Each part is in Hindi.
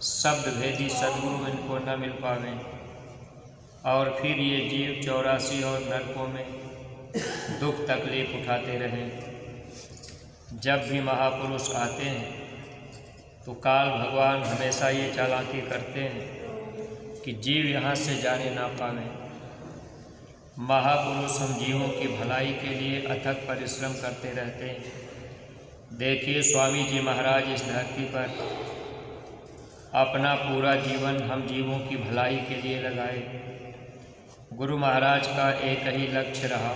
शब्द भेदी सद्गुरु इनको न मिल पावे और फिर ये जीव 84 और नरकों में दुख तकलीफ उठाते रहें। जब भी महापुरुष आते हैं तो काल भगवान हमेशा ये चालाकी करते हैं कि जीव यहाँ से जाने ना पावे। महापुरुष हम जीवों की भलाई के लिए अथक परिश्रम करते रहते हैं। देखिए स्वामी जी महाराज इस धरती पर अपना पूरा जीवन हम जीवों की भलाई के लिए लगाए। गुरु महाराज का एक ही लक्ष्य रहा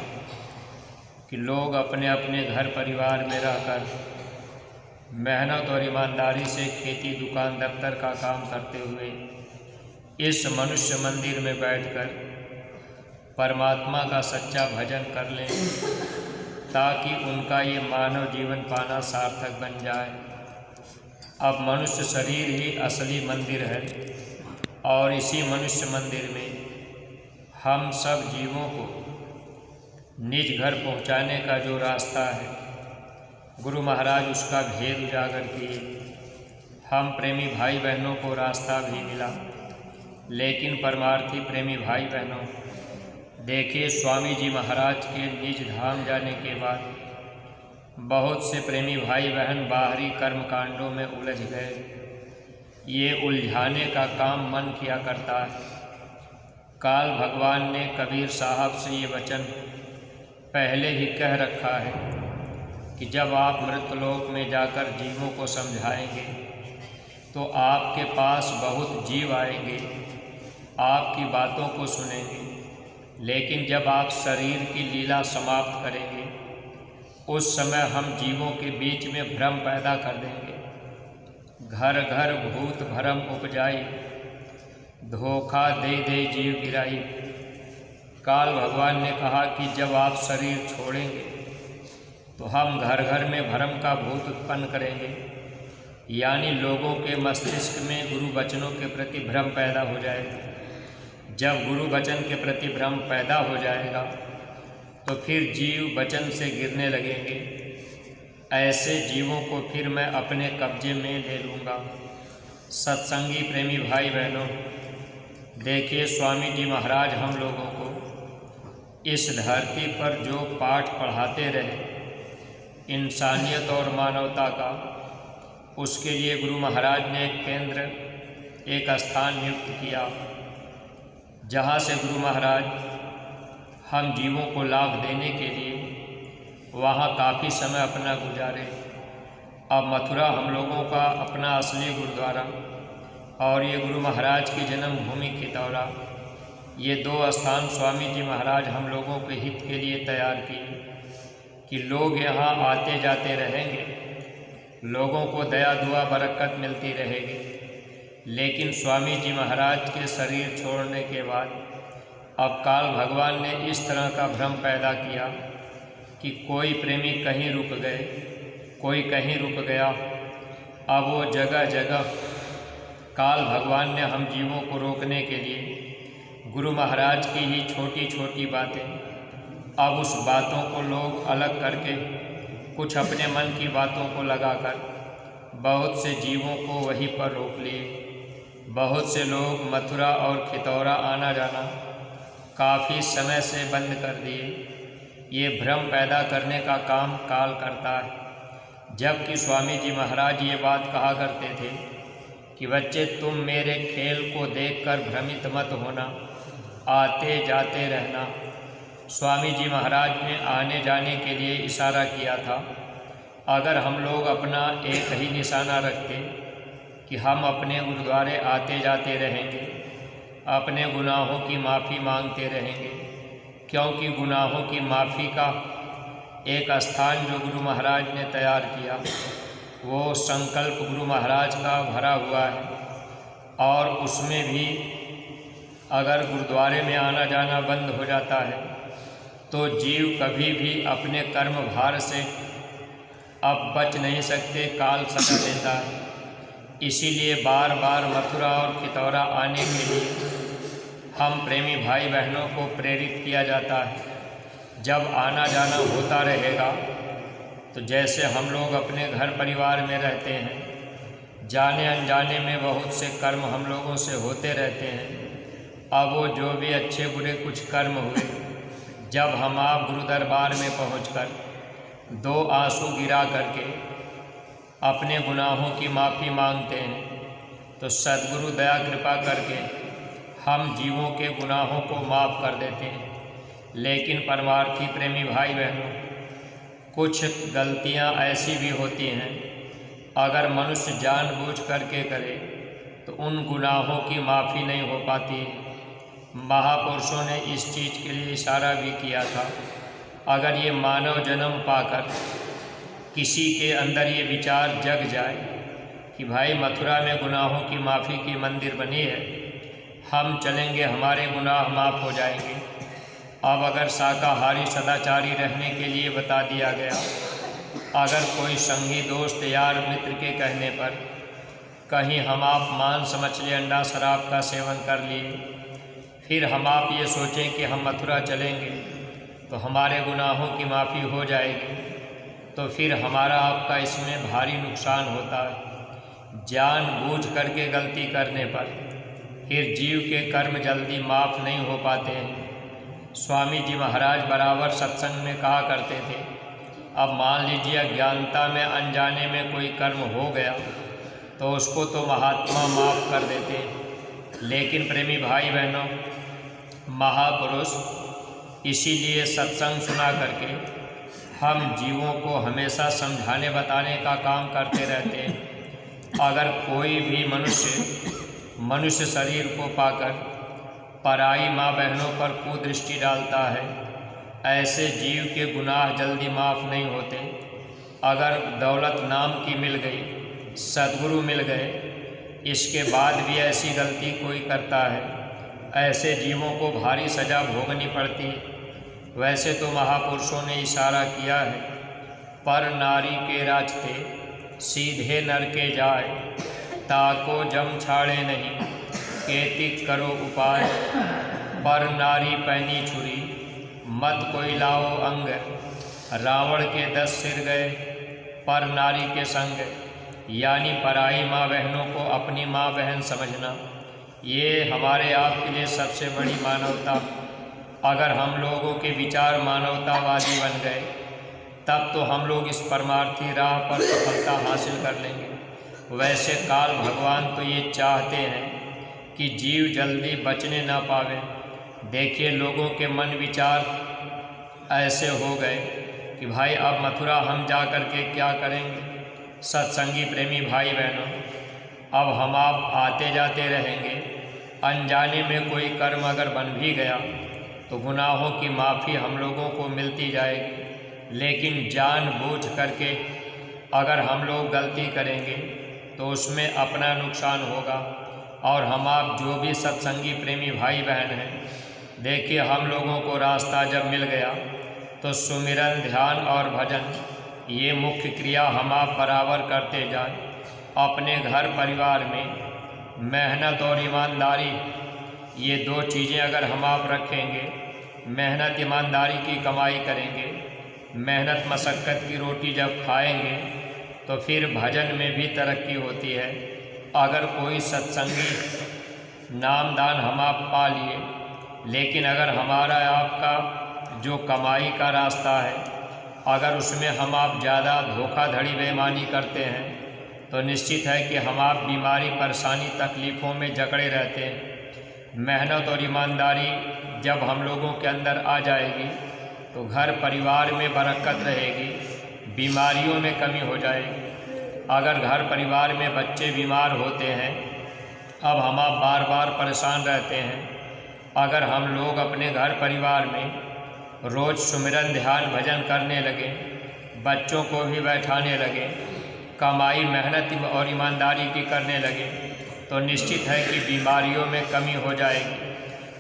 कि लोग अपने अपने घर परिवार में रहकर मेहनत और ईमानदारी से खेती दुकान दफ्तर का काम करते हुए इस मनुष्य मंदिर में बैठकर परमात्मा का सच्चा भजन कर लें, ताकि उनका ये मानव जीवन पाना सार्थक बन जाए। अब मनुष्य शरीर ही असली मंदिर है और इसी मनुष्य मंदिर में हम सब जीवों को निज घर पहुंचाने का जो रास्ता है, गुरु महाराज उसका भेद उजागर किए। हम प्रेमी भाई बहनों को रास्ता भी मिला, लेकिन परमार्थी प्रेमी भाई बहनों, देखिए स्वामी जी महाराज के निज धाम जाने के बाद बहुत से प्रेमी भाई बहन बाहरी कर्म कांडों में उलझ गए। ये उलझाने का काम मन किया करता है। काल भगवान ने कबीर साहब से ये वचन पहले ही कह रखा है कि जब आप मृतलोक में जाकर जीवों को समझाएंगे तो आपके पास बहुत जीव आएंगे, आपकी बातों को सुनेंगे, लेकिन जब आप शरीर की लीला समाप्त करेंगे उस समय हम जीवों के बीच में भ्रम पैदा कर देंगे। घर घर भूत भरम उपजाई, धोखा दे दे जीव गिराई। काल भगवान ने कहा कि जब आप शरीर छोड़ेंगे तो हम घर घर में भ्रम का भूत उत्पन्न करेंगे, यानी लोगों के मस्तिष्क में गुरु वचनों के प्रति भ्रम पैदा हो जाएगा। जब गुरु वचन के प्रति भ्रम पैदा हो जाएगा तो फिर जीव वचन से गिरने लगेंगे। ऐसे जीवों को फिर मैं अपने कब्जे में ले लूँगा। सत्संगी प्रेमी भाई बहनों, देखिए स्वामी जी महाराज हम लोगों को इस धरती पर जो पाठ पढ़ाते रहे इंसानियत और मानवता का, उसके लिए गुरु महाराज ने एक केंद्र, एक स्थान नियुक्त किया जहाँ से गुरु महाराज हम जीवों को लाभ देने के लिए वहाँ काफ़ी समय अपना गुजारे। अब मथुरा हम लोगों का अपना असली गुरुद्वारा और ये गुरु महाराज की जन्मभूमि खितौरा, ये दो स्थान स्वामी जी महाराज हम लोगों के हित के लिए तैयार किए कि लोग यहाँ आते जाते रहेंगे, लोगों को दया दुआ बरकत मिलती रहेगी। लेकिन स्वामी जी महाराज के शरीर छोड़ने के बाद अब काल भगवान ने इस तरह का भ्रम पैदा किया कि कोई प्रेमी कहीं रुक गए, कोई कहीं रुक गया। अब वो जगह जगह काल भगवान ने हम जीवों को रोकने के लिए गुरु महाराज की ही छोटी छोटी बातें, अब उस बातों को लोग अलग करके कुछ अपने मन की बातों को लगाकर बहुत से जीवों को वहीं पर रोक लिए। बहुत से लोग मथुरा और खितौरा आना जाना काफ़ी समय से बंद कर दिए। ये भ्रम पैदा करने का काम काल करता है। जबकि स्वामी जी महाराज ये बात कहा करते थे कि बच्चे तुम मेरे खेल को देखकर भ्रमित मत होना, आते जाते रहना। स्वामी जी महाराज ने आने जाने के लिए इशारा किया था। अगर हम लोग अपना एक ही निशाना रखते कि हम अपने गुरुद्वारे आते जाते रहेंगे, अपने गुनाहों की माफ़ी मांगते रहेंगे, क्योंकि गुनाहों की माफ़ी का एक स्थान जो गुरु महाराज ने तैयार किया वो संकल्प गुरु महाराज का भरा हुआ है। और उसमें भी अगर गुरुद्वारे में आना जाना बंद हो जाता है तो जीव कभी भी अपने कर्म भार से अब बच नहीं सकते, काल सजा देता है। इसीलिए बार बार मथुरा और खितौरा आने के लिए हम प्रेमी भाई बहनों को प्रेरित किया जाता है। जब आना जाना होता रहेगा तो जैसे हम लोग अपने घर परिवार में रहते हैं, जाने अनजाने में बहुत से कर्म हम लोगों से होते रहते हैं। अब वो जो भी अच्छे बुरे कुछ कर्म हुए, जब हम आप गुरु दरबार में पहुंचकर 2 आंसू गिरा करके अपने गुनाहों की माफ़ी मांगते हैं, तो सद्गुरु दया कृपा करके हम जीवों के गुनाहों को माफ़ कर देते हैं। लेकिन परमार्थी प्रेमी भाई बहनों, कुछ गलतियां ऐसी भी होती हैं, अगर मनुष्य जानबूझ करके करे तो उन गुनाहों की माफ़ी नहीं हो पाती। महापुरुषों ने इस चीज़ के लिए इशारा भी किया था, अगर ये मानव जन्म पाकर किसी के अंदर ये विचार जग जाए कि भाई मथुरा में गुनाहों की माफ़ी की मंदिर बनी है, हम चलेंगे, हमारे गुनाह माफ़ हो जाएंगे। अब अगर शाकाहारी सदाचारी रहने के लिए बता दिया गया, अगर कोई संगी दोस्त यार मित्र के कहने पर कहीं हम आप मांस मछली अंडा शराब का सेवन कर लिए, फिर हम आप ये सोचें कि हम मथुरा चलेंगे तो हमारे गुनाहों की माफ़ी हो जाएगी, तो फिर हमारा आपका इसमें भारी नुकसान होता है। जानबूझ करके गलती करने पर फिर जीव के कर्म जल्दी माफ़ नहीं हो पाते हैं। स्वामी जी महाराज बराबर सत्संग में कहा करते थे, अब मान लीजिए अज्ञानता में अनजाने में कोई कर्म हो गया तो उसको तो महात्मा माफ़ कर देते, लेकिन प्रेमी भाई बहनों, महापुरुष इसीलिए सत्संग सुना करके हम जीवों को हमेशा समझाने बताने का काम करते रहते हैं। अगर कोई भी मनुष्य शरीर को पाकर पराई माँ बहनों पर कुदृष्टि डालता है, ऐसे जीव के गुनाह जल्दी माफ़ नहीं होते। अगर दौलत नाम की मिल गई, सद्गुरु मिल गए, इसके बाद भी ऐसी गलती कोई करता है, ऐसे जीवों को भारी सज़ा भोगनी पड़ती है। वैसे तो महापुरुषों ने इशारा किया है, पर नारी के रास्ते सीधे नर के जाए, ताको जम छाड़े नहीं, केतिक करो उपाय, पर नारी पैनी छुरी, मत कोई लाओ अंग, रावण के 10 सिर गए, पर नारी के संग। यानी पराई माँ बहनों को अपनी माँ बहन समझना, ये हमारे आपके लिए सबसे बड़ी मानवता। अगर हम लोगों के विचार मानवतावादी बन गए, तब तो हम लोग इस परमार्थी राह पर सफलता हासिल कर लेंगे। वैसे काल भगवान तो ये चाहते हैं कि जीव जल्दी बचने ना पावे। देखिए, लोगों के मन विचार ऐसे हो गए कि भाई अब मथुरा हम जा कर के क्या करेंगे। सत्संगी प्रेमी भाई बहनों, अब हम आप आते जाते रहेंगे, अनजाने में कोई कर्म अगर बन भी गया तो गुनाहों की माफ़ी हम लोगों को मिलती जाएगी। लेकिन जानबूझ करके अगर हम लोग गलती करेंगे तो उसमें अपना नुकसान होगा। और हम आप जो भी सत्संगी प्रेमी भाई बहन हैं, देखिए, हम लोगों को रास्ता जब मिल गया तो सुमिरन, ध्यान और भजन, ये मुख्य क्रिया हम आप बराबर करते जाएं। अपने घर परिवार में मेहनत और ईमानदारी, ये 2 चीज़ें अगर हम आप रखेंगे, मेहनत ईमानदारी की कमाई करेंगे, मेहनत मशक्क़त की रोटी जब खाएंगे तो फिर भजन में भी तरक्की होती है। अगर कोई सत्संगी नामदान हम आप पा लिए, लेकिन अगर हमारा आपका जो कमाई का रास्ता है, अगर उसमें हम आप ज़्यादा धोखाधड़ी बेईमानी करते हैं, तो निश्चित है कि हम आप बीमारी, परेशानी, तकलीफ़ों में जकड़े रहते हैं। मेहनत और ईमानदारी जब हम लोगों के अंदर आ जाएगी तो घर परिवार में बरकत रहेगी, बीमारियों में कमी हो जाएगी। अगर घर परिवार में बच्चे बीमार होते हैं, अब हम आप बार बार परेशान रहते हैं, अगर हम लोग अपने घर परिवार में रोज़ सुमिरन, ध्यान, भजन करने लगे, बच्चों को भी बैठाने लगे, कमाई, मेहनत और ईमानदारी की करने लगे, तो निश्चित है कि बीमारियों में कमी हो जाएगी।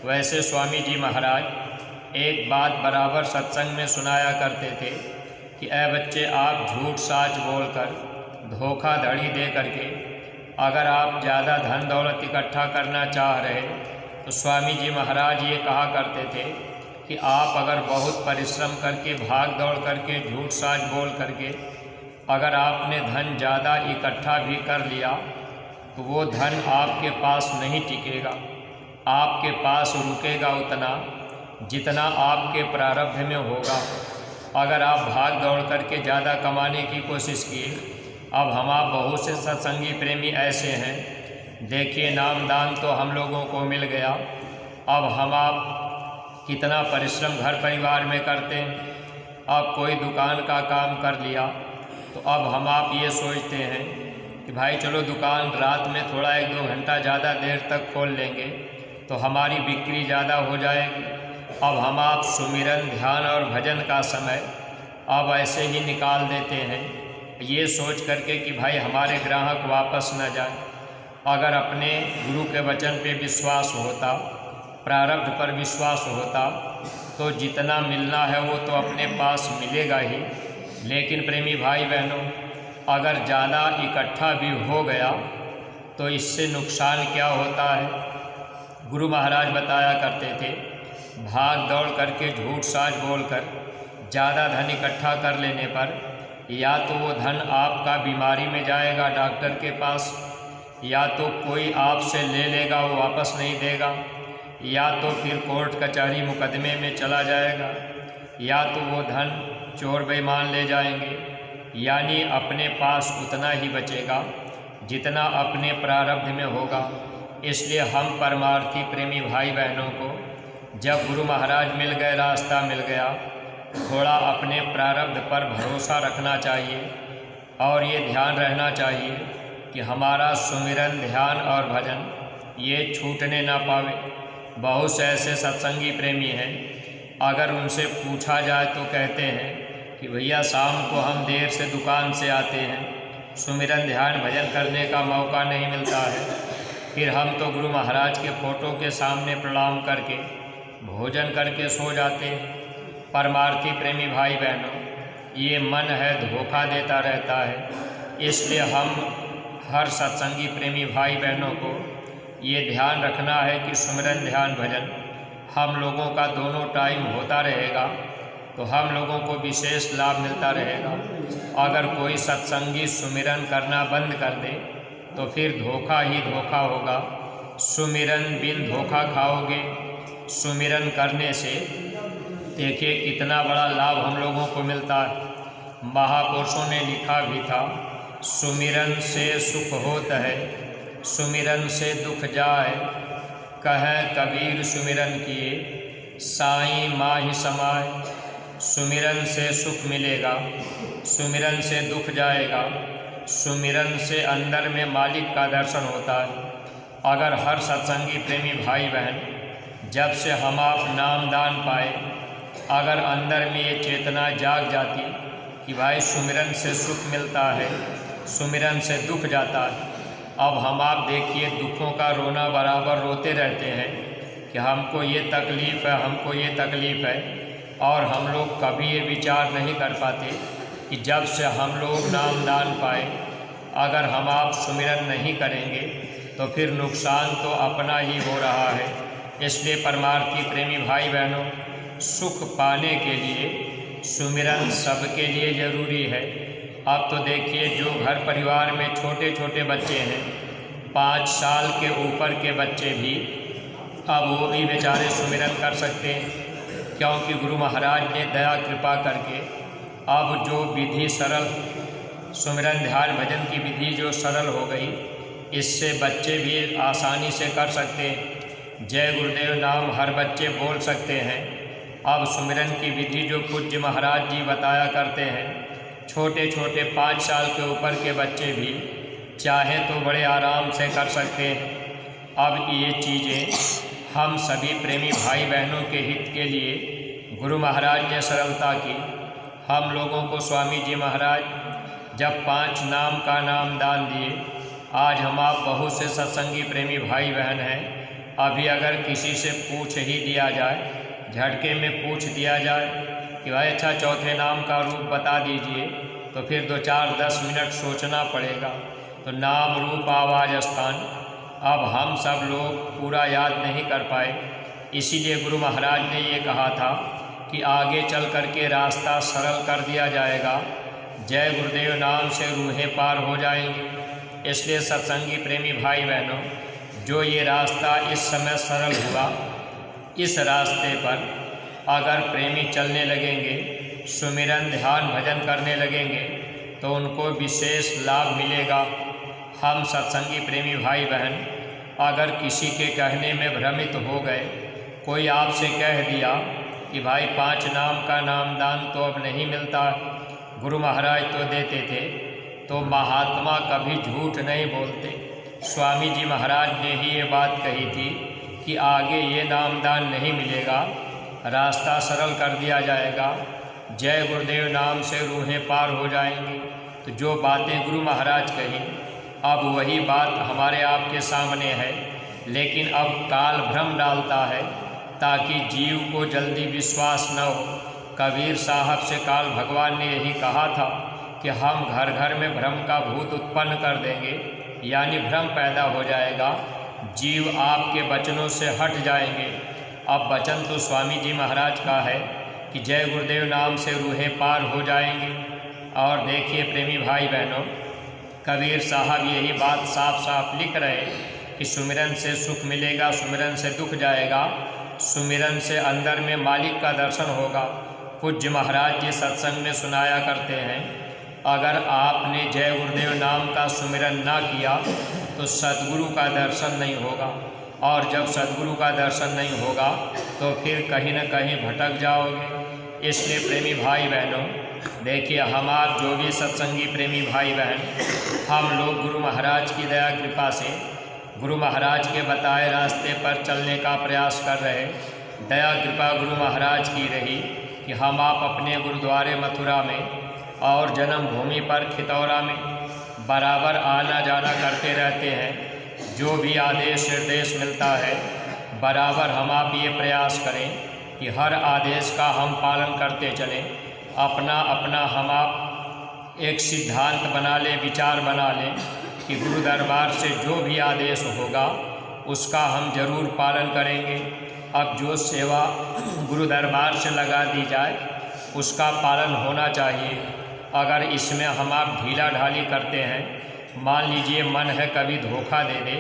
वैसे स्वामी जी महाराज एक बात बराबर सत्संग में सुनाया करते थे कि ऐ बच्चे, आप झूठ साच बोलकर, धोखाधड़ी दे करके अगर आप ज़्यादा धन दौलत इकट्ठा करना चाह रहे, तो स्वामी जी महाराज ये कहा करते थे कि आप अगर बहुत परिश्रम करके, भाग दौड़ करके, झूठ साच बोल करके अगर आपने धन ज़्यादा इकट्ठा भी कर लिया, तो वो धन आपके पास नहीं टिकेगा। आपके पास रुकेगा उतना जितना आपके प्रारब्ध में होगा। अगर आप भाग दौड़ करके ज़्यादा कमाने की कोशिश किए, अब हम आप बहुत से सत्संगी प्रेमी ऐसे हैं, देखिए नामदान तो हम लोगों को मिल गया, अब हम आप कितना परिश्रम घर परिवार में करते हैं। अब कोई दुकान का काम कर लिया तो अब हम आप ये सोचते हैं कि भाई चलो दुकान रात में थोड़ा 1-2 घंटा ज़्यादा देर तक खोल लेंगे तो हमारी बिक्री ज़्यादा हो जाएगी। अब हम आप सुमिरन ध्यान और भजन का समय अब ऐसे ही निकाल देते हैं, ये सोच करके कि भाई हमारे ग्राहक वापस न जाए। अगर अपने गुरु के वचन पे विश्वास होता, प्रारब्ध पर विश्वास होता, तो जितना मिलना है वो तो अपने पास मिलेगा ही। लेकिन प्रेमी भाई बहनों, अगर ज़्यादा इकट्ठा भी हो गया तो इससे नुकसान क्या होता है। गुरु महाराज बताया करते थे, भाग दौड़ करके झूठ साज बोलकर ज़्यादा धन इकट्ठा कर लेने पर या तो वो धन आपका बीमारी में जाएगा डॉक्टर के पास, या तो कोई आपसे ले लेगा वो वापस नहीं देगा, या तो फिर कोर्ट कचहरी मुकदमे में चला जाएगा, या तो वो धन चोर बेईमान ले जाएंगे। यानी अपने पास उतना ही बचेगा जितना अपने प्रारब्ध में होगा। इसलिए हम परमार्थी प्रेमी भाई बहनों को जब गुरु महाराज मिल गए, रास्ता मिल गया, थोड़ा अपने प्रारब्ध पर भरोसा रखना चाहिए और ये ध्यान रहना चाहिए कि हमारा सुमिरन ध्यान और भजन ये छूटने ना पावे। बहुत से ऐसे सत्संगी प्रेमी हैं, अगर उनसे पूछा जाए तो कहते हैं कि भैया शाम को हम देर से दुकान से आते हैं, सुमिरन ध्यान भजन करने का मौका नहीं मिलता है, फिर हम तो गुरु महाराज के फ़ोटो के सामने प्रणाम करके भोजन करके सो जाते हैं। परमार्थी प्रेमी भाई बहनों, ये मन है धोखा देता रहता है। इसलिए हम हर सत्संगी प्रेमी भाई बहनों को ये ध्यान रखना है कि सुमिरन ध्यान भजन हम लोगों का दोनों टाइम होता रहेगा तो हम लोगों को विशेष लाभ मिलता रहेगा। अगर कोई सत्संगी सुमिरन करना बंद कर दे तो फिर धोखा ही धोखा होगा। सुमिरन बिन धोखा खाओगे। सुमिरन करने से देखिए कितना बड़ा लाभ हम लोगों को मिलता है। महापुरुषों ने लिखा भी था, सुमिरन से सुख होत है, सुमिरन से दुख जाए, कहें कबीर सुमिरन किए, साईं माहि समाए। सुमिरन से सुख मिलेगा, सुमिरन से दुख जाएगा, सुमिरन से अंदर में मालिक का दर्शन होता है। अगर हर सत्संगी प्रेमी भाई बहन जब से हम आप नामदान पाए, अगर अंदर में ये चेतना जाग जाती कि भाई सुमिरन से सुख मिलता है, सुमिरन से दुख जाता है। अब हम आप देखिए दुखों का रोना बराबर रोते रहते हैं कि हमको ये तकलीफ़ है, हमको ये तकलीफ़ है, और हम लोग कभी ये विचार नहीं कर पाते कि जब से हम लोग नामदान पाए, अगर हम आप सुमिरन नहीं करेंगे तो फिर नुकसान तो अपना ही हो रहा है। इसलिए परमार्थी प्रेमी भाई बहनों, सुख पाने के लिए सुमिरन सबके लिए ज़रूरी है। अब तो देखिए जो घर परिवार में छोटे छोटे बच्चे हैं, 5 साल के ऊपर के बच्चे भी, अब वो भी बेचारे सुमिरन कर सकते हैं, क्योंकि गुरु महाराज ने दया कृपा करके अब जो विधि सरल, सुमिरन ध्यान भजन की विधि जो सरल हो गई, इससे बच्चे भी आसानी से कर सकते हैं। जय गुरुदेव नाम हर बच्चे बोल सकते हैं। अब सुमिरन की विधि जो पूज्य महाराज जी बताया करते हैं, छोटे छोटे 5 साल के ऊपर के बच्चे भी चाहे तो बड़े आराम से कर सकते हैं। अब ये चीज़ें हम सभी प्रेमी भाई बहनों के हित के लिए गुरु महाराज ने सरलता की। हम लोगों को स्वामी जी महाराज जब 5 नाम का नाम दान दिए, आज हम आप बहुत से सत्संगी प्रेमी भाई बहन हैं। अभी अगर किसी से पूछ ही दिया जाए, झटके में पूछ दिया जाए कि भाई अच्छा चौथे नाम का रूप बता दीजिए, तो फिर 2-4-10 मिनट सोचना पड़ेगा। तो नाम रूप आवाज स्थान अब हम सब लोग पूरा याद नहीं कर पाए। इसीलिए गुरु महाराज ने ये कहा था कि आगे चल कर के रास्ता सरल कर दिया जाएगा। जय गुरुदेव नाम से रूहें पार हो जाएंगी। इसलिए सत्संगी प्रेमी भाई बहनों, जो ये रास्ता इस समय सरल हुआ, इस रास्ते पर अगर प्रेमी चलने लगेंगे, सुमिरन ध्यान भजन करने लगेंगे, तो उनको विशेष लाभ मिलेगा। हम सत्संगी प्रेमी भाई बहन अगर किसी के कहने में भ्रमित हो गए, कोई आपसे कह दिया कि भाई 5 नाम का नामदान तो अब नहीं मिलता, गुरु महाराज तो देते थे, तो महात्मा कभी झूठ नहीं बोलते। स्वामी जी महाराज ने ही ये बात कही थी कि आगे ये नामदान नहीं मिलेगा, रास्ता सरल कर दिया जाएगा, जय गुरुदेव नाम से रूहें पार हो जाएंगी। तो जो बातें गुरु महाराज कही, अब वही बात हमारे आपके सामने है, लेकिन अब काल भ्रम डालता है ताकि जीव को जल्दी विश्वास न हो। कबीर साहब से काल भगवान ने यही कहा था कि हम घर घर में भ्रम का भूत उत्पन्न कर देंगे, यानी भ्रम पैदा हो जाएगा, जीव आपके वचनों से हट जाएंगे। अब वचन तो स्वामी जी महाराज का है कि जय गुरुदेव नाम से रूहें पार हो जाएंगी। और देखिए प्रेमी भाई बहनों, कबीर साहब यही बात साफ साफ लिख रहे कि सुमिरन से सुख मिलेगा, सुमिरन से दुख जाएगा, सुमिरन से अंदर में मालिक का दर्शन होगा। पूज्य महाराज जी सत्संग में सुनाया करते हैं, अगर आपने जय गुरुदेव नाम का सुमिरन ना किया तो सद्गुरु का दर्शन नहीं होगा, और जब सद्गुरु का दर्शन नहीं होगा तो फिर कहीं न कहीं भटक जाओगे। इसलिए प्रेमी भाई बहनों, देखिए हम आप जो भी सत्संगी प्रेमी भाई बहन, हम लोग गुरु महाराज की दया कृपा से गुरु महाराज के बताए रास्ते पर चलने का प्रयास कर रहे। दया कृपा गुरु महाराज की रही कि हम आप अपने गुरुद्वारे मथुरा में और जन्मभूमि पर खितौरा में बराबर आना जाना करते रहते हैं। जो भी आदेश निर्देश मिलता है, बराबर हम आप ये प्रयास करें कि हर आदेश का हम पालन करते चलें। अपना अपना हम आप एक सिद्धांत बना लें, विचार बना लें कि गुरु दरबार से जो भी आदेश होगा उसका हम जरूर पालन करेंगे। अब जो सेवा गुरु दरबार से लगा दी जाए उसका पालन होना चाहिए। अगर इसमें हम आप ढीला ढाली करते हैं, मान लीजिए मन है कभी धोखा दे दे,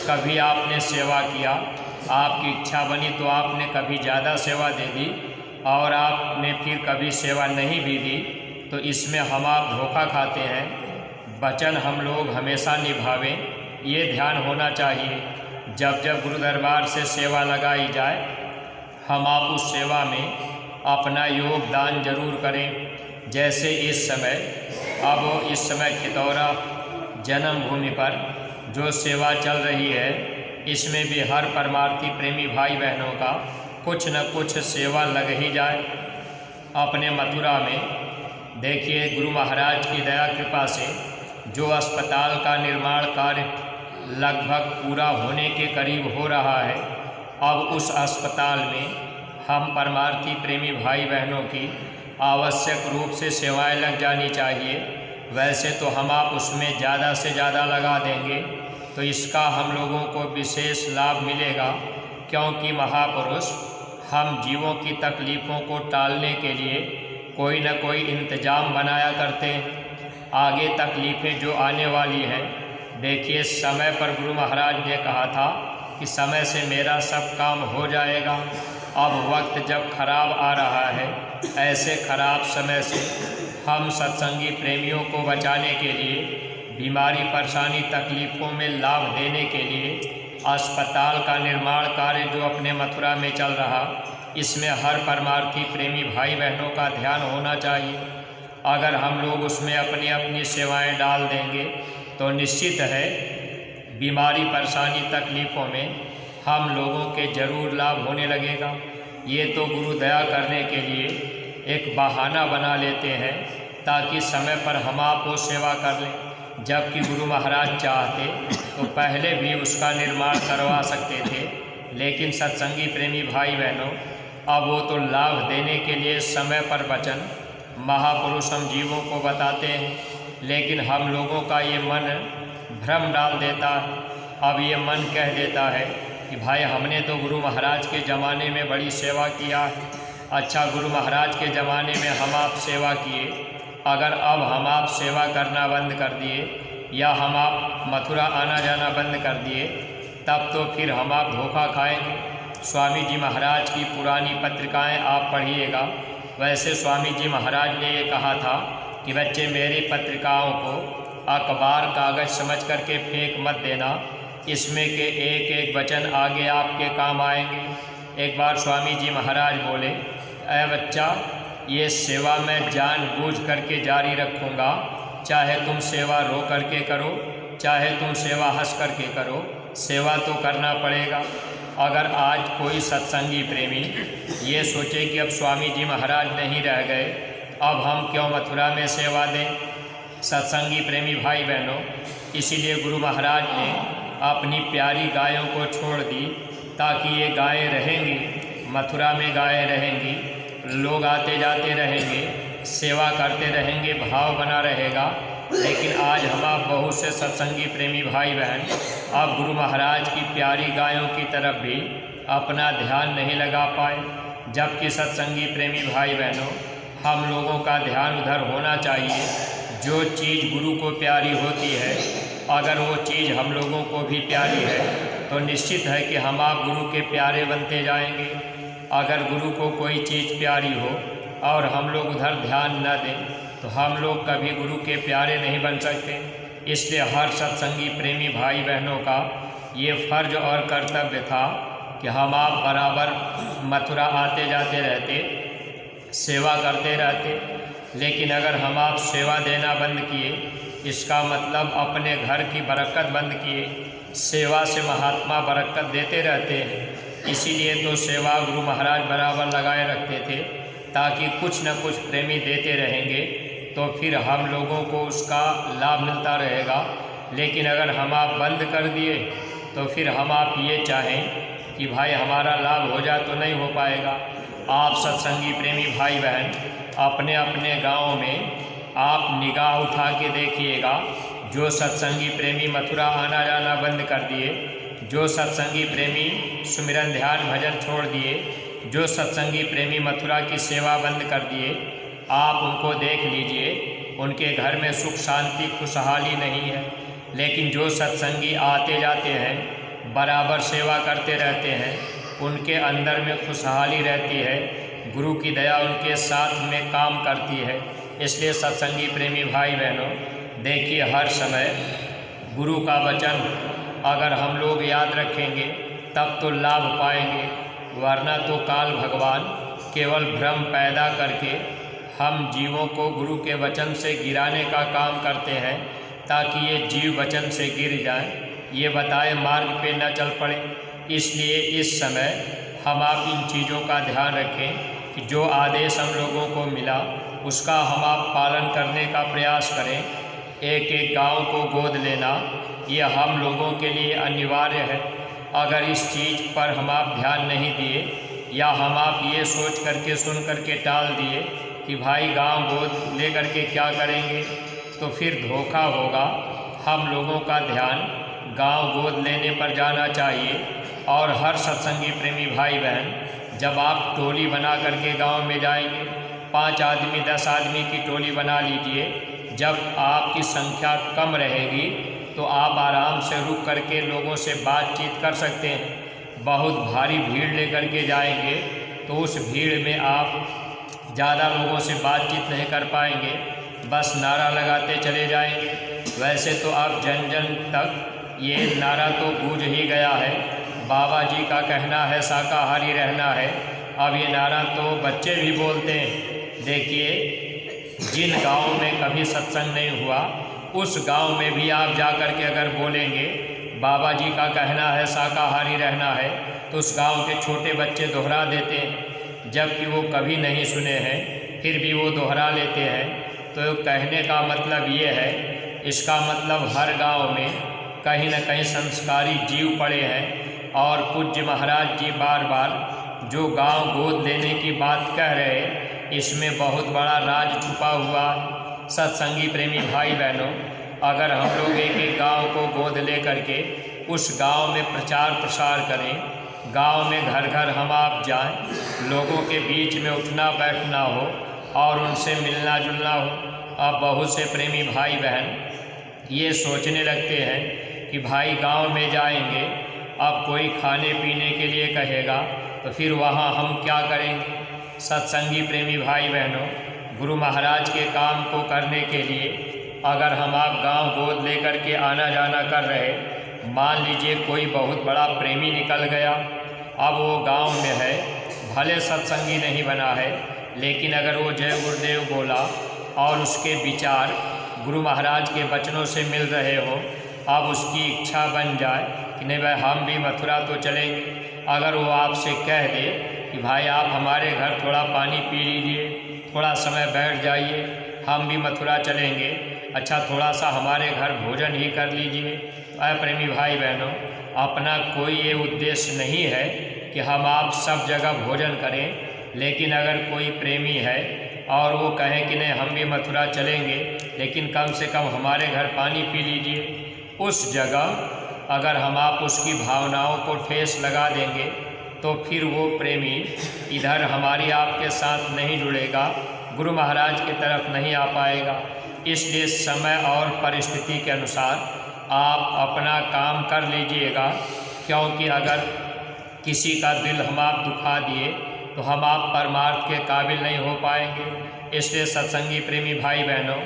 कभी आपने सेवा किया, आपकी इच्छा बनी तो आपने कभी ज़्यादा सेवा दे दी और आपने फिर कभी सेवा नहीं भी दी, तो इसमें हम आप धोखा खाते हैं। वचन हम लोग हमेशा निभावें, ये ध्यान होना चाहिए। जब जब गुरु दरबार से सेवा लगाई जाए, हम आप उस सेवा में अपना योगदान जरूर करें। जैसे इस समय, अब इस समय खितौरा जन्मभूमि पर जो सेवा चल रही है, इसमें भी हर परमार्थी प्रेमी भाई बहनों का कुछ न कुछ सेवा लग ही जाए। अपने मथुरा में देखिए गुरु महाराज की दया कृपा से जो अस्पताल का निर्माण कार्य लगभग पूरा होने के करीब हो रहा है, अब उस अस्पताल में हम परमार्थी प्रेमी भाई बहनों की आवश्यक रूप से सेवाएं लग जानी चाहिए। वैसे तो हम आप उसमें ज़्यादा से ज़्यादा लगा देंगे तो इसका हम लोगों को विशेष लाभ मिलेगा, क्योंकि महापुरुष हम जीवों की तकलीफ़ों को टालने के लिए कोई न कोई इंतजाम बनाया करते हैं। आगे तकलीफ़ें जो आने वाली हैं, देखिए समय पर गुरु महाराज ने कहा था कि समय से मेरा सब काम हो जाएगा। अब वक्त जब खराब आ रहा है, ऐसे खराब समय से हम सत्संगी प्रेमियों को बचाने के लिए, बीमारी परेशानी तकलीफ़ों में लाभ देने के लिए अस्पताल का निर्माण कार्य जो अपने मथुरा में चल रहा, इसमें हर परमार्थी प्रेमी भाई बहनों का ध्यान होना चाहिए। अगर हम लोग उसमें अपनी अपनी सेवाएं डाल देंगे तो निश्चित है बीमारी परेशानी तकलीफ़ों में हम लोगों के जरूर लाभ होने लगेगा। ये तो गुरु दया करने के लिए एक बहाना बना लेते हैं ताकि समय पर हम आप वो सेवा कर लें, जबकि गुरु महाराज चाहते तो पहले भी उसका निर्माण करवा सकते थे। लेकिन सत्संगी प्रेमी भाई बहनों, अब वो तो लाभ देने के लिए समय पर वचन महापुरुष हम जीवों को बताते हैं, लेकिन हम लोगों का ये मन भ्रम डाल देता है। अब ये मन कह देता है कि भाई हमने तो गुरु महाराज के ज़माने में बड़ी सेवा किया है। अच्छा, गुरु महाराज के ज़माने में हम आप सेवा किए, अगर अब हम आप सेवा करना बंद कर दिए, या हम आप मथुरा आना जाना बंद कर दिए तब तो फिर हम आप धोखा खाएंगे। स्वामी जी महाराज की पुरानी पत्रिकाएं आप पढ़िएगा। वैसे स्वामी जी महाराज ने ये कहा था कि बच्चे मेरी पत्रिकाओं को अखबार कागज़ समझ करके फेंक मत देना, इसमें के एक एक वचन आगे आपके काम आएंगे। एक बार स्वामी जी महाराज बोले, ऐ बच्चा, ये सेवा मैं जानबूझ करके जारी रखूँगा, चाहे तुम सेवा रो करके करो, चाहे तुम सेवा हंस करके करो, सेवा तो करना पड़ेगा। अगर आज कोई सत्संगी प्रेमी ये सोचे कि अब स्वामी जी महाराज नहीं रह गए, अब हम क्यों मथुरा में सेवा दें। सत्संगी प्रेमी भाई बहनों, इसीलिए गुरु महाराज ने अपनी प्यारी गायों को छोड़ दी ताकि ये गायें रहेंगी, मथुरा में गायें रहेंगी, लोग आते जाते रहेंगे, सेवा करते रहेंगे, भाव बना रहेगा। लेकिन आज हम आप बहुत से सत्संगी प्रेमी भाई बहन अब गुरु महाराज की प्यारी गायों की तरफ भी अपना ध्यान नहीं लगा पाए, जबकि सत्संगी प्रेमी भाई बहनों हम लोगों का ध्यान उधर होना चाहिए। जो चीज़ गुरु को प्यारी होती है, अगर वो चीज़ हम लोगों को भी प्यारी है तो निश्चित है कि हम आप गुरु के प्यारे बनते जाएंगे। अगर गुरु को कोई चीज़ प्यारी हो और हम लोग उधर ध्यान न दें तो हम लोग कभी गुरु के प्यारे नहीं बन सकते। इसलिए हर सत्संगी प्रेमी भाई बहनों का ये फर्ज और कर्तव्य था कि हम आप बराबर मथुरा आते जाते रहते, सेवा करते रहते। लेकिन अगर हम आप सेवा देना बंद किए, इसका मतलब अपने घर की बरकत बंद किए। सेवा से महात्मा बरकत देते रहते हैं, इसीलिए तो सेवा गुरु महाराज बराबर लगाए रखते थे ताकि कुछ न कुछ प्रेमी देते रहेंगे तो फिर हम लोगों को उसका लाभ मिलता रहेगा। लेकिन अगर हम आप बंद कर दिए तो फिर हम आप ये चाहें कि भाई हमारा लाभ हो जाए तो नहीं हो पाएगा। आप सत्संगी प्रेमी भाई बहन अपने अपने गाँव में आप निगाह उठा के देखिएगा, जो सत्संगी प्रेमी मथुरा आना जाना बंद कर दिए, जो सत्संगी प्रेमी सुमिरन ध्यान भजन छोड़ दिए, जो सत्संगी प्रेमी मथुरा की सेवा बंद कर दिए, आप उनको देख लीजिए, उनके घर में सुख शांति खुशहाली नहीं है। लेकिन जो सत्संगी आते जाते हैं, बराबर सेवा करते रहते हैं, उनके अंदर में खुशहाली रहती है, गुरु की दया उनके साथ में काम करती है। इसलिए सत्संगी प्रेमी भाई बहनों, देखिए हर समय गुरु का वचन अगर हम लोग याद रखेंगे तब तो लाभ पाएंगे, वरना तो काल भगवान केवल भ्रम पैदा करके हम जीवों को गुरु के वचन से गिराने का काम करते हैं ताकि ये जीव वचन से गिर जाएं, ये बताए मार्ग पे न चल पड़े। इसलिए इस समय हम आप इन चीज़ों का ध्यान रखें कि जो आदेश हम लोगों को मिला उसका हम आप पालन करने का प्रयास करें। एक एक गांव को गोद लेना ये हम लोगों के लिए अनिवार्य है। अगर इस चीज़ पर हम आप ध्यान नहीं दिए या हम आप ये सोच करके सुन करके टाल दिए कि भाई गांव गोद ले करके क्या करेंगे, तो फिर धोखा होगा। हम लोगों का ध्यान गांव गोद लेने पर जाना चाहिए। और हर सत्संगी प्रेमी भाई बहन जब आप टोली बना करके गांव में जाएंगे, 5 आदमी 10 आदमी की टोली बना लीजिए। जब आपकी संख्या कम रहेगी तो आप आराम से रुक करके लोगों से बातचीत कर सकते हैं। बहुत भारी भीड़ लेकर के जाएंगे तो उस भीड़ में आप ज़्यादा लोगों से बातचीत नहीं कर पाएंगे, बस नारा लगाते चले जाएंगे। वैसे तो आप जन जन तक ये नारा तो गूंज ही गया है, बाबा जी का कहना है शाकाहारी रहना है। अब ये नारा तो बच्चे भी बोलते हैं। देखिए, जिन गाँव में कभी सत्संग नहीं हुआ उस गांव में भी आप जा कर के अगर बोलेंगे बाबा जी का कहना है शाकाहारी रहना है, तो उस गांव के छोटे बच्चे दोहरा देते हैं, जबकि वो कभी नहीं सुने हैं फिर भी वो दोहरा लेते हैं। तो कहने का मतलब ये है, इसका मतलब हर गांव में कहीं न कहीं संस्कारी जीव पड़े हैं। और पूज्य महाराज जी बार बार जो गांव गोद लेने की बात कह रहे हैं, इसमें बहुत बड़ा राज छुपा हुआ है। सत्संगी प्रेमी भाई बहनों, अगर हम लोग एक एक गांव को गोद ले करके उस गांव में प्रचार प्रसार करें, गांव में घर घर हम आप जाएं, लोगों के बीच में उठना बैठना हो और उनसे मिलना जुलना हो। अब बहुत से प्रेमी भाई बहन ये सोचने लगते हैं कि भाई गांव में जाएंगे, अब कोई खाने पीने के लिए कहेगा तो फिर वहाँ हम क्या करेंगे। सत्संगी प्रेमी भाई बहनों, गुरु महाराज के काम को करने के लिए अगर हम आप गांव गोद लेकर के आना जाना कर रहे, मान लीजिए कोई बहुत बड़ा प्रेमी निकल गया, अब वो गांव में है, भले सत्संगी नहीं बना है, लेकिन अगर वो जय गुरुदेव बोला और उसके विचार गुरु महाराज के वचनों से मिल रहे हो, अब उसकी इच्छा बन जाए कि नहीं भाई हम भी मथुरा तो चलेंगे। अगर वो आपसे कह दे कि भाई आप हमारे घर थोड़ा पानी पी लीजिए, थोड़ा समय बैठ जाइए, हम भी मथुरा चलेंगे, अच्छा थोड़ा सा हमारे घर भोजन ही कर लीजिए। प्रेमी भाई बहनों, अपना कोई ये उद्देश्य नहीं है कि हम आप सब जगह भोजन करें, लेकिन अगर कोई प्रेमी है और वो कहे कि नहीं हम भी मथुरा चलेंगे, लेकिन कम से कम हमारे घर पानी पी लीजिए, उस जगह अगर हम आप उसकी भावनाओं को ठेस लगा देंगे तो फिर वो प्रेमी इधर हमारी आपके साथ नहीं जुड़ेगा, गुरु महाराज की तरफ नहीं आ पाएगा। इसलिए समय और परिस्थिति के अनुसार आप अपना काम कर लीजिएगा, क्योंकि अगर किसी का दिल हम आप दुखा दिए तो हम आप परमार्थ के काबिल नहीं हो पाएंगे। इसलिए सत्संगी प्रेमी भाई बहनों,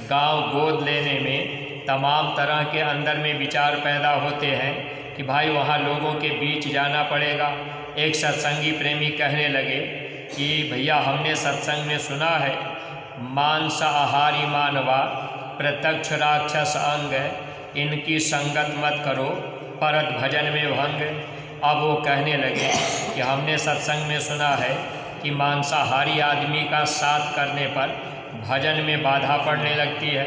गांव गोद लेने में तमाम तरह के अंदर में विचार पैदा होते हैं कि भाई वहाँ लोगों के बीच जाना पड़ेगा। एक सत्संगी प्रेमी कहने लगे कि भैया हमने सत्संग में सुना है, मांस आहारी मानवा प्रत्यक्ष राक्षस अंग, इनकी संगत मत करो परत भजन में भंग। अब वो कहने लगे कि हमने सत्संग में सुना है कि मांसाहारी आदमी का साथ करने पर भजन में बाधा पड़ने लगती है।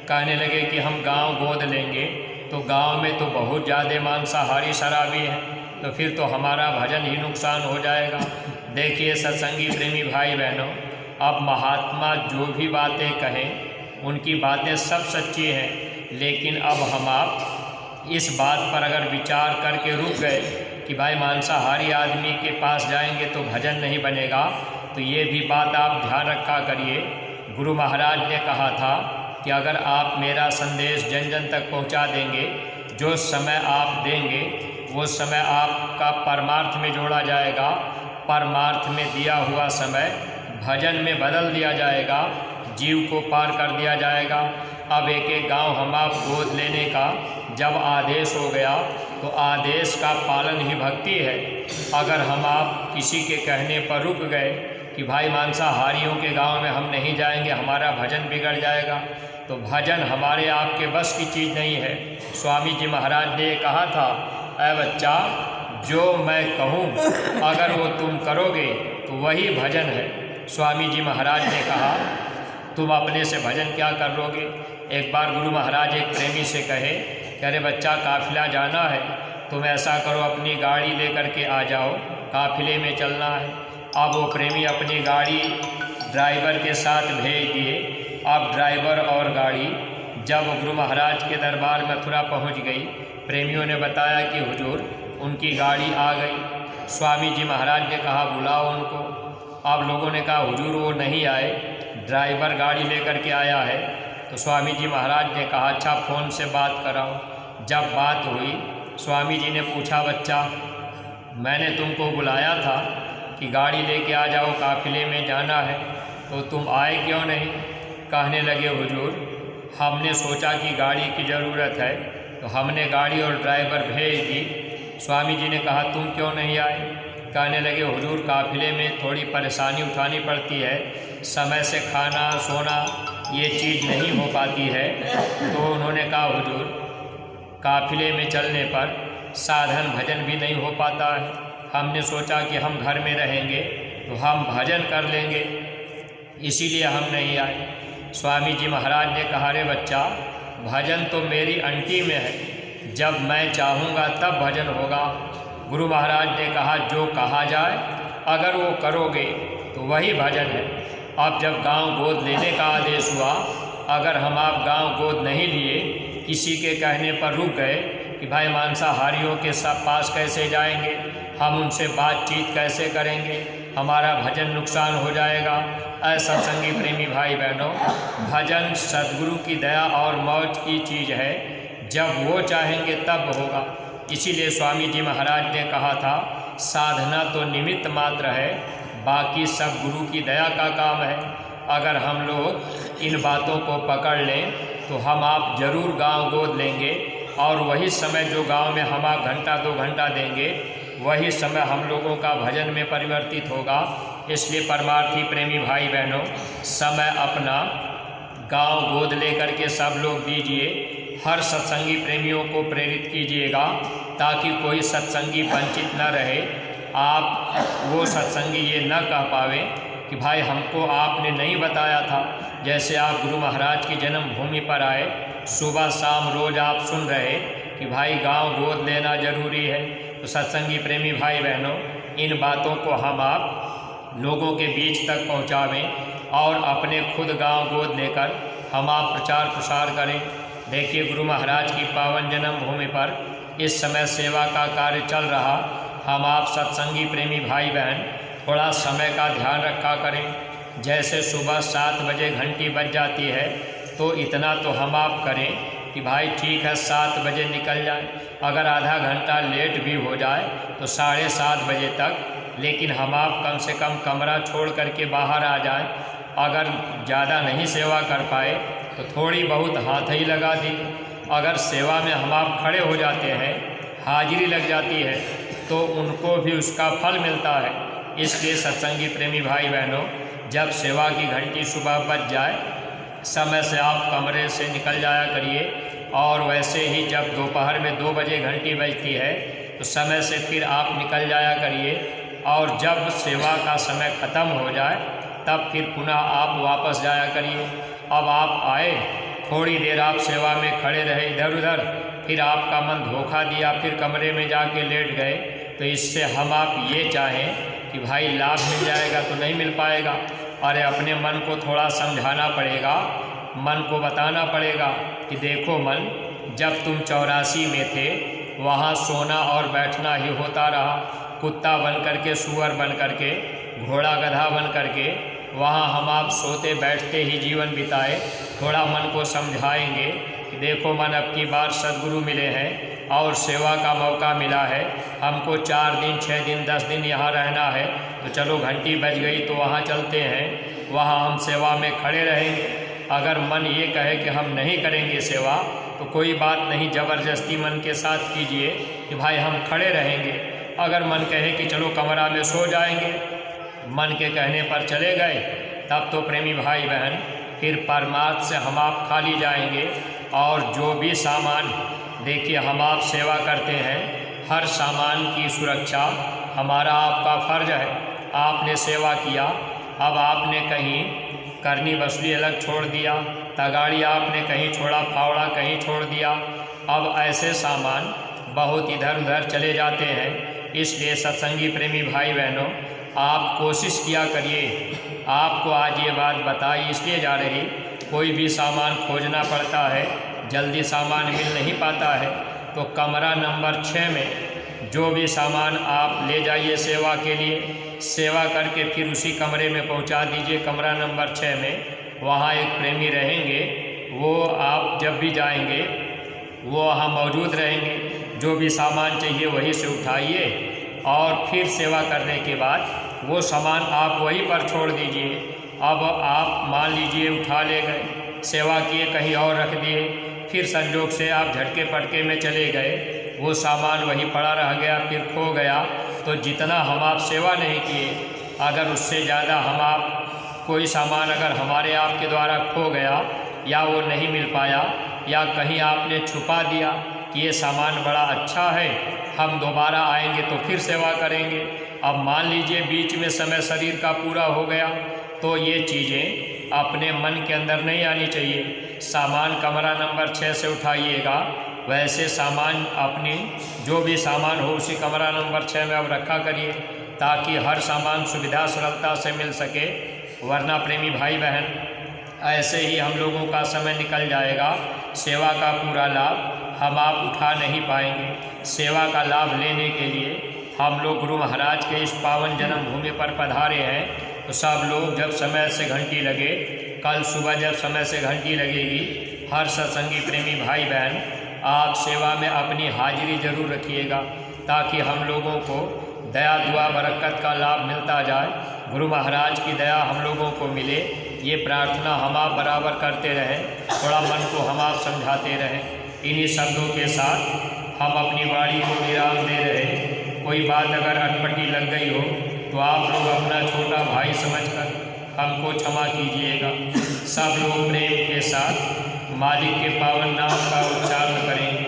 कहने लगे कि हम गांव गोद लेंगे तो गांव में तो बहुत ज़्यादा मांसाहारी शराबी हैं, तो फिर तो हमारा भजन ही नुकसान हो जाएगा। देखिए सत्संगी प्रेमी भाई बहनों, अब महात्मा जो भी बातें कहें उनकी बातें सब सच्ची हैं, लेकिन अब हम आप इस बात पर अगर विचार करके रुक गए कि भाई मांसाहारी आदमी के पास जाएंगे तो भजन नहीं बनेगा, तो ये भी बात आप ध्यान रखा करिए। गुरु महाराज ने कहा था कि अगर आप मेरा संदेश जन जन तक पहुंचा देंगे, जो समय आप देंगे वो समय आपका परमार्थ में जोड़ा जाएगा, परमार्थ में दिया हुआ समय भजन में बदल दिया जाएगा, जीव को पार कर दिया जाएगा। अब एक एक गांव हम आप गोद लेने का जब आदेश हो गया तो आदेश का पालन ही भक्ति है। अगर हम आप किसी के कहने पर रुक गए कि भाई मांसाहारियों के गांव में हम नहीं जाएंगे, हमारा भजन बिगड़ जाएगा, तो भजन हमारे आपके बस की चीज़ नहीं है। स्वामी जी महाराज ने कहा था, ऐ बच्चा जो मैं कहूँ अगर वो तुम करोगे तो वही भजन है। स्वामी जी महाराज ने कहा तुम अपने से भजन क्या कर लोगे। एक बार गुरु महाराज एक प्रेमी से कहे कि अरे बच्चा काफिला जाना है, तुम ऐसा करो अपनी गाड़ी लेकर के आ जाओ, काफिले में चलना है। अब वो प्रेमी अपनी गाड़ी ड्राइवर के साथ भेज दिए। अब ड्राइवर और गाड़ी जब गुरु महाराज के दरबार मथुरा पहुंच गई, प्रेमियों ने बताया कि हुजूर उनकी गाड़ी आ गई। स्वामी जी महाराज ने कहा बुलाओ उनको। अब लोगों ने कहा हुजूर वो नहीं आए, ड्राइवर गाड़ी लेकर के आया है। तो स्वामी जी महाराज ने कहा अच्छा फ़ोन से बात कराओ। जब बात हुई, स्वामी जी ने पूछा बच्चा मैंने तुमको बुलाया था कि गाड़ी लेके आ जाओ, काफिले में जाना है, तो तुम आए क्यों नहीं। कहने लगे हुजूर हमने सोचा कि गाड़ी की ज़रूरत है तो हमने गाड़ी और ड्राइवर भेज दी। स्वामी जी ने कहा तुम क्यों नहीं आए। कहने लगे हुजूर काफिले में थोड़ी परेशानी उठानी पड़ती है, समय से खाना सोना ये चीज़ नहीं हो पाती है। तो उन्होंने कहा हुजूर काफिले में चलने पर साधन भजन भी नहीं हो पाता है, हमने सोचा कि हम घर में रहेंगे तो हम भजन कर लेंगे, इसीलिए हम नहीं आए। स्वामी जी महाराज ने कहा रे बच्चा भजन तो मेरी अंटी में है, जब मैं चाहूँगा तब भजन होगा। गुरु महाराज ने कहा जो कहा जाए अगर वो करोगे तो वही भजन है। अब जब गांव गोद लेने का आदेश हुआ, अगर हम आप गांव गोद नहीं लिए, किसी के कहने पर रुक गए कि भाई मांसाहारियों के सब पास कैसे जाएंगे, हम उनसे बातचीत कैसे करेंगे, हमारा भजन नुकसान हो जाएगा। असत्संगी प्रेमी भाई बहनों, भजन सद्गुरु की दया और मौज की चीज़ है, जब वो चाहेंगे तब होगा। इसीलिए स्वामी जी महाराज ने कहा था, साधना तो निमित्त मात्र है, बाकी सब गुरु की दया का काम है। अगर हम लोग इन बातों को पकड़ लें तो हम आप जरूर गांव गोद लेंगे, और वही समय जो गांव में हम आप घंटा 2 घंटा देंगे, वही समय हम लोगों का भजन में परिवर्तित होगा। इसलिए परमार्थी प्रेमी भाई बहनों, समय अपना गांव गोद लेकर के सब लोग दीजिए। हर सत्संगी प्रेमियों को प्रेरित कीजिएगा ताकि कोई सत्संगी वंचित न रहे। आप वो सत्संगी ये न कह पावे कि भाई हमको आपने नहीं बताया था। जैसे आप गुरु महाराज की जन्मभूमि पर आए, सुबह शाम रोज़ आप सुन रहे कि भाई गांव गोद लेना जरूरी है। तो सत्संगी प्रेमी भाई बहनों, इन बातों को हम आप लोगों के बीच तक पहुंचावें और अपने खुद गांव गोद लेकर हम आप प्रचार प्रसार करें। देखिए, गुरु महाराज की पावन जन्मभूमि पर इस समय सेवा का कार्य चल रहा। हम आप सत्संगी प्रेमी भाई बहन थोड़ा समय का ध्यान रखा करें। जैसे सुबह 7 बजे घंटी बज जाती है, तो इतना तो हम आप करें कि भाई ठीक है 7 बजे निकल जाए। अगर आधा घंटा लेट भी हो जाए तो 7:30 बजे तक, लेकिन हम आप कम से कम कमरा छोड़ करके बाहर आ जाएं। अगर ज़्यादा नहीं सेवा कर पाए तो थोड़ी बहुत हाथ ही लगा दी। अगर सेवा में हम आप खड़े हो जाते हैं, हाजिरी लग जाती है, तो उनको भी उसका फल मिलता है। इसलिए सत्संगी प्रेमी भाई बहनों, जब सेवा की घंटी सुबह बज जाए, समय से आप कमरे से निकल जाया करिए। और वैसे ही जब दोपहर में 2 बजे घंटी बजती है तो समय से फिर आप निकल जाया करिए। और जब सेवा का समय ख़त्म हो जाए तब फिर पुनः आप वापस जाया करिए। अब आप आए, थोड़ी देर आप सेवा में खड़े रहे इधर उधर, फिर आपका मन धोखा दिया, फिर कमरे में जाके लेट गए, तो इससे हम आप ये चाहें कि भाई लाभ मिल जाएगा तो नहीं मिल पाएगा। अरे अपने मन को थोड़ा समझाना पड़ेगा, मन को बताना पड़ेगा कि देखो मन, जब तुम 84 में थे वहाँ सोना और बैठना ही होता रहा। कुत्ता बन करके, सुअर बन करके, घोड़ा गधा बन करके वहाँ हम आप सोते बैठते ही जीवन बिताए। थोड़ा मन को समझाएंगे कि देखो मन, अब की बार सद्गुरु मिले हैं और सेवा का मौका मिला है, हमको 4 दिन 6 दिन 10 दिन यहाँ रहना है, तो चलो घंटी बज गई तो वहाँ चलते हैं, वहाँ हम सेवा में खड़े रहेंगे। अगर मन ये कहे कि हम नहीं करेंगे सेवा, तो कोई बात नहीं, ज़बरदस्ती मन के साथ कीजिए कि भाई हम खड़े रहेंगे। अगर मन कहे कि चलो कमरा में सो जाएंगे, मन के कहने पर चले गए, तब तो प्रेमी भाई बहन फिर परमार्थ से हम आप खाली जाएंगे। और जो भी सामान, देखिए हम आप सेवा करते हैं, हर सामान की सुरक्षा हमारा आपका फ़र्ज है। आपने सेवा किया, अब आपने कहीं करनी बसुली अलग छोड़ दिया, तगाड़ी आपने कहीं छोड़ा, फावड़ा कहीं छोड़ दिया, अब ऐसे सामान बहुत इधर उधर चले जाते हैं। इसलिए सत्संगी प्रेमी भाई बहनों, आप कोशिश किया करिए। आपको आज ये बात बताई इसलिए जा रही, कोई भी सामान खोजना पड़ता है, जल्दी सामान मिल नहीं पाता है, तो कमरा नंबर 6 में जो भी सामान आप ले जाइए सेवा के लिए, सेवा करके फिर उसी कमरे में पहुंचा दीजिए। कमरा नंबर 6 में वहाँ एक प्रेमी रहेंगे, वो आप जब भी जाएंगे वो वहाँ मौजूद रहेंगे। जो भी सामान चाहिए वहीं से उठाइए और फिर सेवा करने के बाद वो सामान आप वहीं पर छोड़ दीजिए। अब आप मान लीजिए उठा ले गए, सेवा किए, कहीं और रख दिए, फिर संजोग से आप झटके पटके में चले गए, वो सामान वहीं पड़ा रह गया, फिर खो गया, तो जितना हम आप सेवा नहीं किए, अगर उससे ज़्यादा हम आप कोई सामान अगर हमारे आपके द्वारा खो गया या वो नहीं मिल पाया या कहीं आपने छुपा दिया कि ये सामान बड़ा अच्छा है, हम दोबारा आएंगे तो फिर सेवा करेंगे। अब मान लीजिए बीच में समय शरीर का पूरा हो गया, तो ये चीज़ें अपने मन के अंदर नहीं आनी चाहिए। सामान कमरा नंबर 6 से उठाइएगा, वैसे सामान अपनी जो भी सामान हो उसी कमरा नंबर 6 में अब रखा करिए, ताकि हर सामान सुविधा सरलता से मिल सके। वरना प्रेमी भाई बहन, ऐसे ही हम लोगों का समय निकल जाएगा, सेवा का पूरा लाभ हम आप उठा नहीं पाएंगे। सेवा का लाभ लेने के लिए हम लोग गुरु महाराज के इस पावन जन्मभूमि पर पधारे हैं। तो सब लोग जब समय से घंटी लगे, कल सुबह जब समय से घंटी लगेगी, हर सत्संगी प्रेमी भाई बहन आप सेवा में अपनी हाजिरी जरूर रखिएगा, ताकि हम लोगों को दया दुआ बरकत का लाभ मिलता जाए, गुरु महाराज की दया हम लोगों को मिले। ये प्रार्थना हम आप बराबर करते रहें, थोड़ा मन को हम आप समझाते रहें। इन्हीं शब्दों के साथ हम अपनी वाणी को विराम दे रहे। कोई बात अगर अटपटी लग गई हो तो आप लोग अपना छोटा भाई समझकर हमको क्षमा कीजिएगा। सब लोग प्रेम के साथ मालिक के पावन नाम का उच्चारण करेंगे।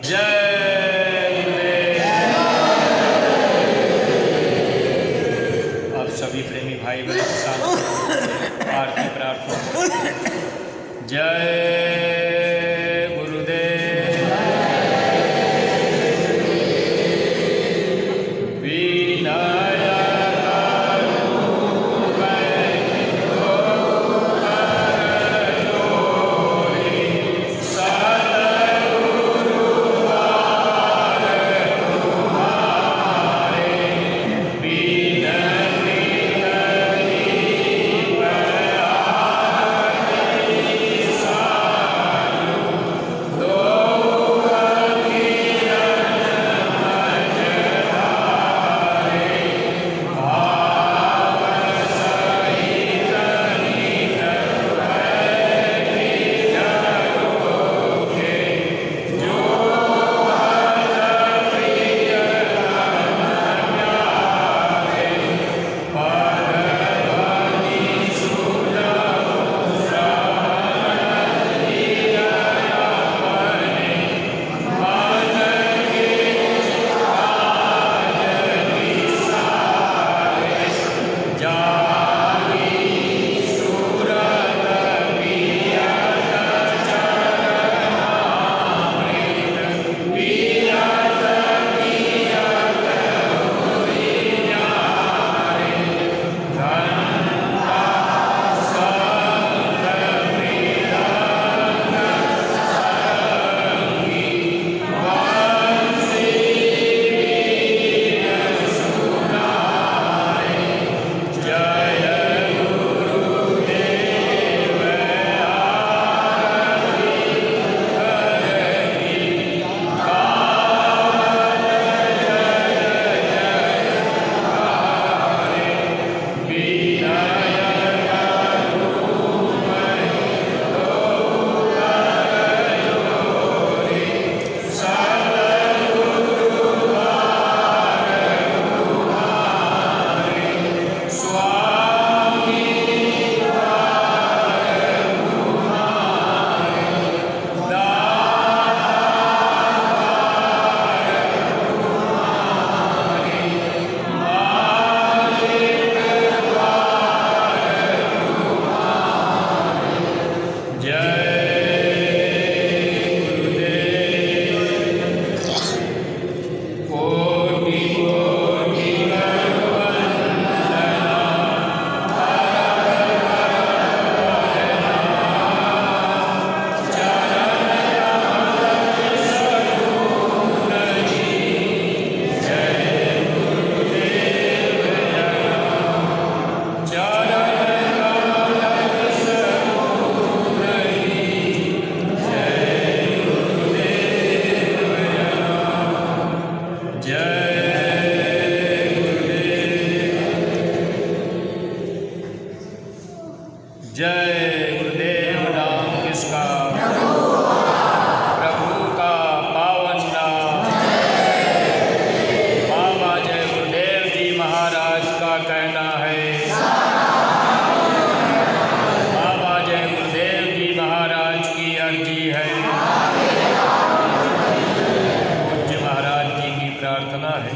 जय गुरुदेव। अब सभी प्रेमी भाई बहन के साथ आरती प्रार्थना। जय जय गुरुदेव नाम किसका, प्रभु का पावन नाम। बाबा जय गुरुदेव जी महाराज का कहना है, बाबा जय गुरुदेव जी महाराज की अर्जी है। पूज्य महाराज जी की प्रार्थना है।